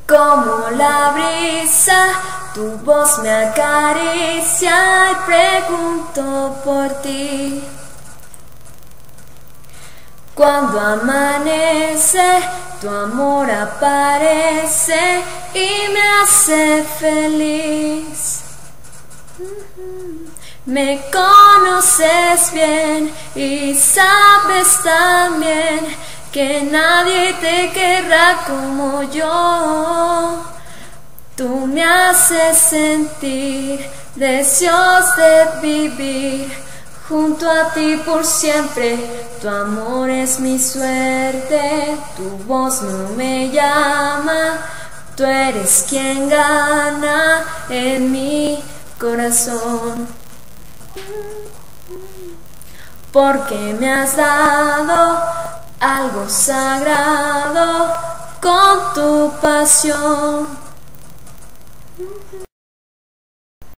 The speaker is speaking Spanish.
Como la brisa, tu voz me acaricia y pregunto por ti. Cuando amanece, tu amor aparece y me hace feliz. Me conoces bien y sabes también que nadie te querrá como yo. Tú me haces sentir deseos de vivir junto a ti por siempre. Tu amor es mi suerte, tu voz no me llama. Tú eres quien gana en mi corazón, porque me has dado algo sagrado con tu pasión.